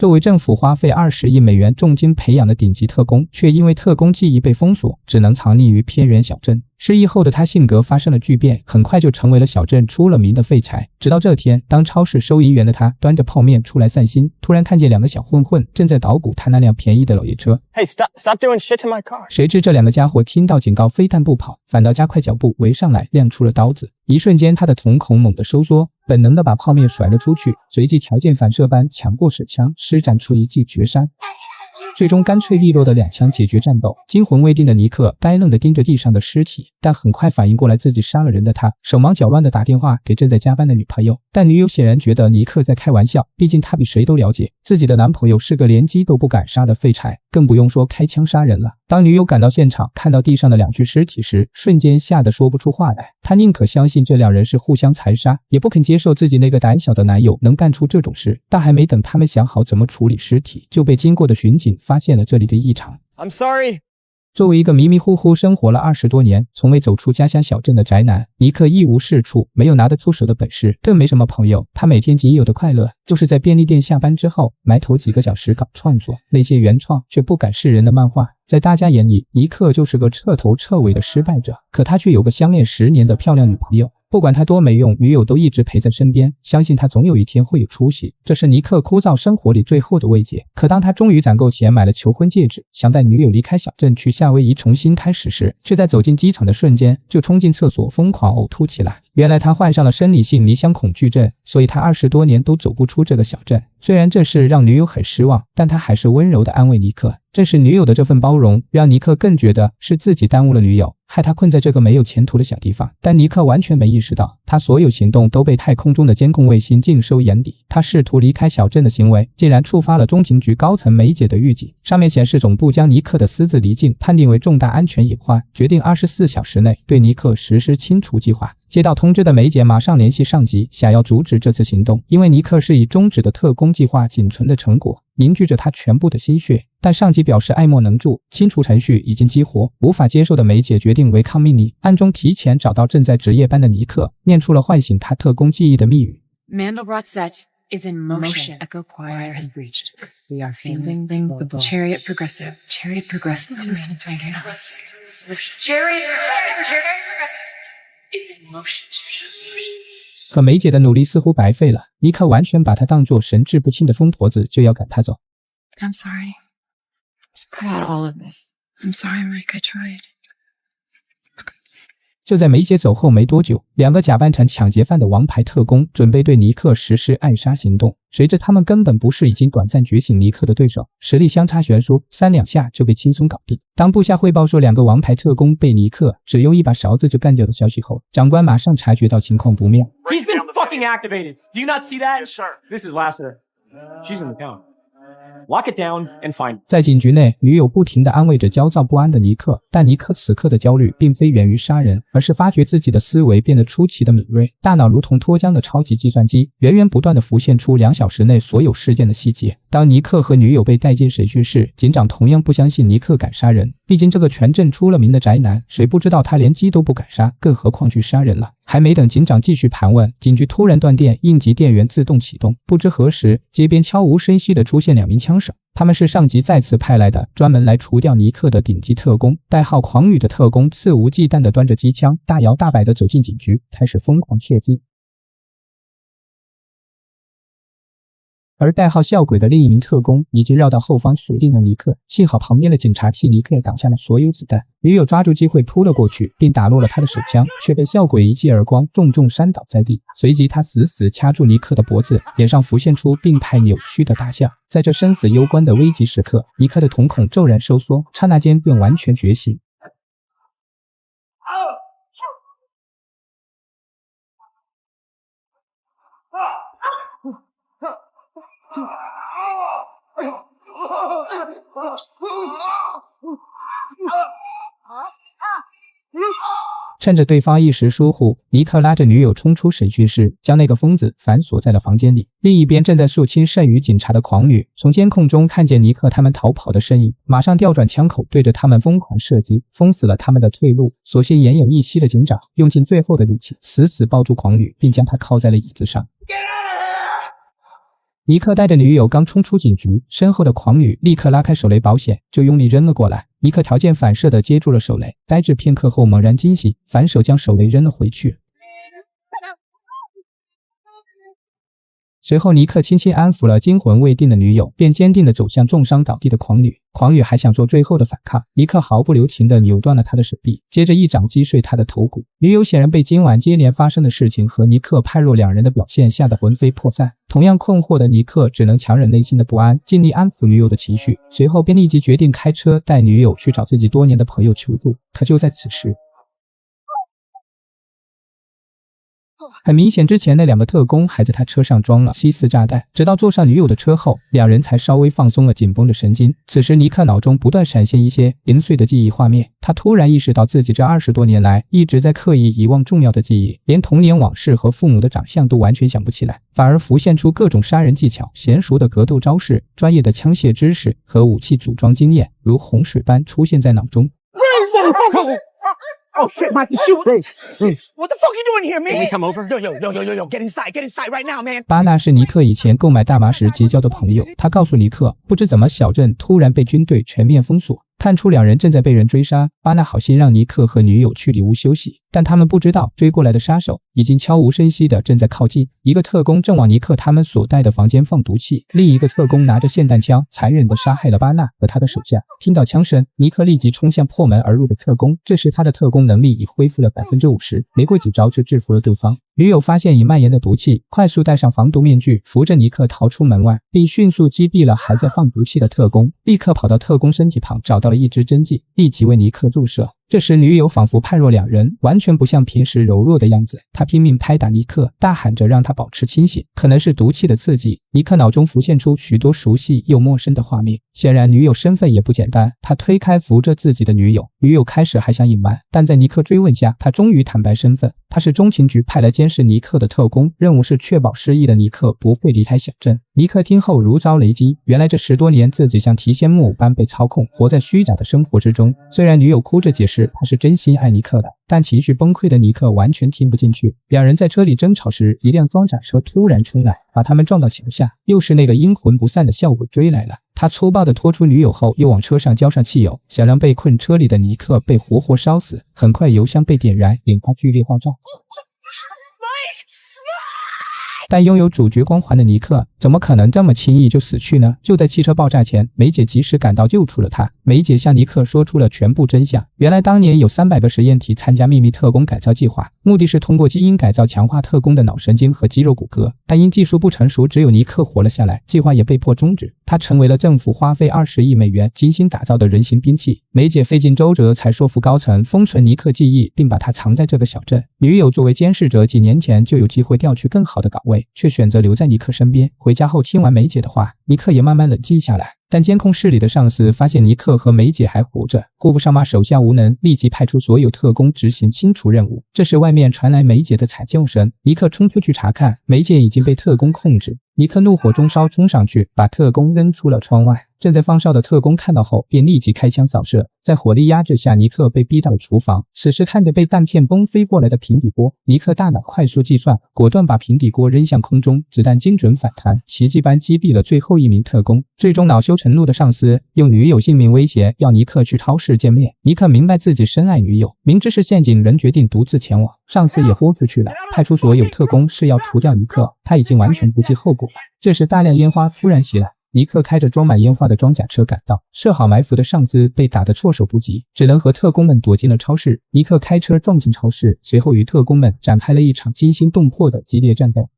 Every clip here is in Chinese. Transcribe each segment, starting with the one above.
作为政府花费20亿美元重金培养的顶级特工，却因为特工记忆被封锁，只能藏匿于偏远小镇。失忆后的他性格发生了巨变，很快就成为了小镇出了名的废柴。直到这天，当超市收银员的他端着泡面出来散心，突然看见2个小混混正在捣鼓他那辆便宜的老爷车。Hey, stop doing shit to my car. 谁知这2个家伙听到警告，非但不跑，反倒加快脚步围上来，亮出了刀子。一瞬间，他的瞳孔猛地收缩，本能地把泡面甩了出去，随即条件反射般抢过手枪，施展出一记绝杀。最终干脆利落的2枪解决战斗。惊魂未定的尼克呆愣地盯着地上的尸体，但很快反应过来自己杀了人的他，手忙脚乱地打电话给正在加班的女朋友。但女友显然觉得尼克在开玩笑，毕竟她比谁都了解自己的男朋友是个连鸡都不敢杀的废柴，更不用说开枪杀人了。当女友赶到现场，看到地上的2具尸体时，瞬间吓得说不出话来。她宁可相信这2人是互相残杀，也不肯接受自己那个胆小的男友能干出这种事。但还没等他们想好怎么处理尸体，就被经过的巡警发现了这里的异常。 I'm sorry. 作为一个迷迷糊糊生活了20多年，从未走出家乡小镇的宅男，尼克一无是处，没有拿得出手的本事，更没什么朋友。他每天仅有的快乐，就是在便利店下班之后，埋头几个小时搞创作那些原创却不敢示人的漫画。在大家眼里，尼克就是个彻头彻尾的失败者，可他却有个相恋10年的漂亮女朋友。不管他多没用，女友都一直陪在身边，相信他总有一天会有出息。这是尼克枯燥生活里最后的慰藉。可当他终于攒够钱买了求婚戒指，想带女友离开小镇去夏威夷重新开始时，却在走进机场的瞬间就冲进厕所疯狂呕吐起来。原来他患上了生理性离乡恐惧症，所以他20多年都走不出这个小镇。虽然这事让女友很失望，但他还是温柔地安慰尼克。正是女友的这份包容，让尼克更觉得是自己耽误了女友，害他困在这个没有前途的小地方。但尼克完全没意识到，他所有行动都被太空中的监控卫星尽收眼底。他试图离开小镇的行为，竟然触发了中情局高层没解的预警。上面显示总部将尼克的私自离境判定为重大安全隐患，决定24小时内对尼克实施清除计划。接到通知的梅姐马上联系上级，想要阻止这次行动，因为尼克是以终止的特工计划仅存的成果，凝聚着他全部的心血。但上级表示爱莫能助，清除程序已经激活。无法接受的梅姐决定违抗命令，暗中提前找到正在值夜班的尼克，念出了唤醒他特工记忆的密语。 Mandelbrot set is in motion. Echo choir has breached. We are feeling the ball. Chariot progressive. Chariot progressive. Chariot progressive is in motion. 可梅姐的努力似乎白费了，尼克完全把她当作神志不清的疯婆子，就要赶她走。 I'm sorry. Let's cut out all of this. I'm sorry, Mike. I tried. 就在梅姐走后没多久，2个假扮成抢劫犯的王牌特工准备对尼克实施暗杀行动。谁知他们根本不是已经短暂觉醒尼克的对手，实力相差悬殊，3两下就被轻松搞定。当部下汇报说2个王牌特工被尼克只用一把勺子就干掉的消息后，长官马上察觉到情况不妙。 He's been fucking activated. Do you not see that? Yes, sir. This is Lasseter. She's in the town. Lock it down and find it. 在警局内，女友不停地安慰着焦躁不安的尼克，但尼克此刻的焦虑并非源于杀人，而是发觉自己的思维变得出奇的敏锐，大脑如同脱缰的超级计算机，源源不断地浮现出2小时内所有事件的细节。当尼克和女友被带进审讯室，警长同样不相信尼克敢杀人，毕竟这个全镇出了名的宅男，谁不知道他连鸡都不敢杀，更何况去杀人了。还没等警长继续盘问，警局突然断电，应急电源自动启动。不知何时，街边悄无声息地出现2名枪手，他们是上级再次派来的，专门来除掉尼克的顶级特工。代号狂雨的特工肆无忌惮地端着机枪，大摇大摆地走进警局，开始疯狂射击。而代号笑鬼的另一名特工已经绕到后方锁定了尼克，幸好旁边的警察替尼克挡下了所有子弹。女友抓住机会扑了过去，并打落了他的手枪，却被笑鬼一记耳光重重扇倒在地。随即他死死掐住尼克的脖子，脸上浮现出病态扭曲的大笑。在这生死攸关的危急时刻，尼克的瞳孔骤然收缩，刹那间便完全觉醒。趁着对方一时疏忽，尼克拉着女友冲出审讯室，将那个疯子反锁在了房间里。另一边正在肃清剩余警察的狂女，从监控中看见尼克他们逃跑的身影，马上调转枪口对着他们疯狂射击，封死了他们的退路。所幸言有一息的警长用尽最后的力气，死死抱住狂女，并将她铐在了椅子上。尼克带着女友刚冲出警局，身后的狂女立刻拉开手雷保险，就用力扔了过来。尼克条件反射地接住了手雷，呆滞片刻后猛然惊醒，反手将手雷扔了回去。随后，尼克轻轻安抚了惊魂未定的女友，便坚定地走向重伤倒地的狂女。狂女还想做最后的反抗，尼克毫不留情地扭断了她的手臂，接着一掌击碎她的头骨。女友显然被今晚接连发生的事情和尼克判若两人的表现吓得魂飞魄散。同样困惑的尼克只能强忍内心的不安，尽力安抚女友的情绪，随后便立即决定开车带女友去找自己多年的朋友求助。可就在此时，很明显，之前那2个特工还在他车上装了吸丝炸弹，直到坐上女友的车后，两人才稍微放松了紧绷的神经。此时，尼克脑中不断闪现一些零碎的记忆画面，他突然意识到自己这20多年来一直在刻意遗忘重要的记忆，连童年往事和父母的长相都完全想不起来，反而浮现出各种杀人技巧、娴熟的格斗招式、专业的枪械知识和武器组装经验，如洪水般出现在脑中。Oh shit, Mikey, shoot! What the fuck you doing here, man? Can we come over? Yo, get inside right now, man. 巴纳是尼克以前购买大麻时结交的朋友，他告诉尼克，不知怎么小镇突然被军队全面封锁，看出两人正在被人追杀。巴纳好心让尼克和女友去里屋休息，但他们不知道追过来的杀手已经悄无声息的正在靠近。一个特工正往尼克他们所在的房间放毒气，另一个特工拿着霰弹枪残忍地杀害了巴纳和他的手下。听到枪声，尼克立即冲向破门而入的特工，这时他的特工能力已恢复了50%，没过几招就制服了对方。女友发现已蔓延的毒气，快速戴上防毒面具，扶着尼克逃出门外，并迅速击毙了还在放毒气的特工，立刻跑到特工身体旁找到了一支针剂，立即为尼克注射。这时女友仿佛判若两人，完全不像平时柔弱的样子，她拼命拍打尼克，大喊着让他保持清醒。可能是毒气的刺激，尼克脑中浮现出许多熟悉又陌生的画面，显然女友身份也不简单。他推开扶着自己的女友，女友开始还想隐瞒，但在尼克追问下，他终于坦白身份，他是中情局派来监视尼克的特工，任务是确保失忆的尼克不会离开小镇。尼克听后如遭雷击，原来这10多年自己像提线木偶般被操控，活在虚假的生活之中。虽然女友哭着解释她是真心爱尼克的，但情绪崩溃的尼克完全听不进去。两人在车里争吵时，一辆装甲车突然冲来，把他们撞到桥下，又是那个阴魂不散的笑鬼追来了。他粗暴地拖出女友后，又往车上浇上汽油，想让被困车里的尼克被活活烧死。很快油箱被点燃，引发剧烈爆炸。但拥有主角光环的尼克怎么可能这么轻易就死去呢？就在汽车爆炸前，梅姐及时赶到救出了他。梅姐向尼克说出了全部真相，原来当年有300个实验体参加秘密特工改造计划，目的是通过基因改造强化特工的脑神经和肌肉骨骼，但因技术不成熟，只有尼克活了下来，计划也被迫终止。他成为了政府花费20亿美元精心打造的人形兵器。梅姐费尽周折才说服高层封存尼克记忆，并把他藏在这个小镇。女友作为监视者，几年前就有机会调去更好的岗位，却选择留在尼克身边。回家后听完梅姐的话，尼克也慢慢冷静下来。但监控室里的上司发现尼克和梅姐还活着，顾不上骂手下无能，立即派出所有特工执行清除任务。这时外面传来梅姐的惨叫声，尼克冲出去查看，梅姐已经被特工控制。尼克怒火中烧，冲上去把特工扔出了窗外。正在放哨的特工看到后，便立即开枪扫射。在火力压制下，尼克被逼到了厨房。此时看着被弹片崩飞过来的平底锅，尼克大脑快速计算，果断把平底锅扔向空中，子弹精准反弹，奇迹般击毙了最后一名特工。最终恼羞成怒的上司用女友性命威胁，要尼克去超市见面。尼克明白自己深爱女友，明知是陷阱，仍决定独自前往。上司也豁出去了，派出所有特工是要除掉尼克，他已经完全不计后果了。这时大量烟花突然袭来，尼克开着装满烟花的装甲车赶到，设好埋伏的上司被打得措手不及，只能和特工们躲进了超市。尼克开车撞进超市，随后与特工们展开了一场惊心动魄的激烈战斗。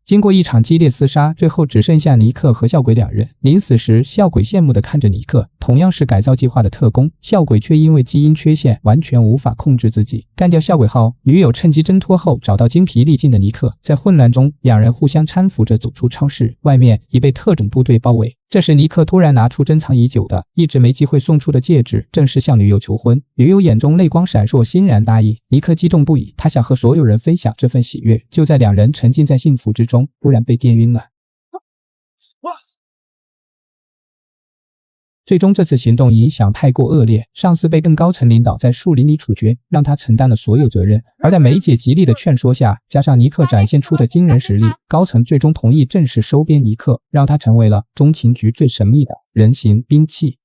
经过一场激烈厮杀，最后只剩下尼克和笑鬼两人。临死时，笑鬼羡慕地看着尼克，同样是改造计划的特工，笑鬼却因为基因缺陷完全无法控制自己。干掉笑鬼后，女友趁机挣脱后找到精疲力尽的尼克，在混乱中，两人互相搀扶着走出超市，外面已被特种部队包围。这时，尼克突然拿出珍藏已久的、一直没机会送出的戒指，正式向女友求婚。女友眼中泪光闪烁，欣然答应。尼克激动不已，他想和所有人分享这份喜悦。就在两人沉浸在幸福之中，突然被电晕了。最终这次行动影响太过恶劣，上司被更高层领导在树林里处决，让他承担了所有责任。而在梅姐极力的劝说下，加上尼克展现出的惊人实力，高层最终同意正式收编尼克，让他成为了中情局最神秘的人形兵器。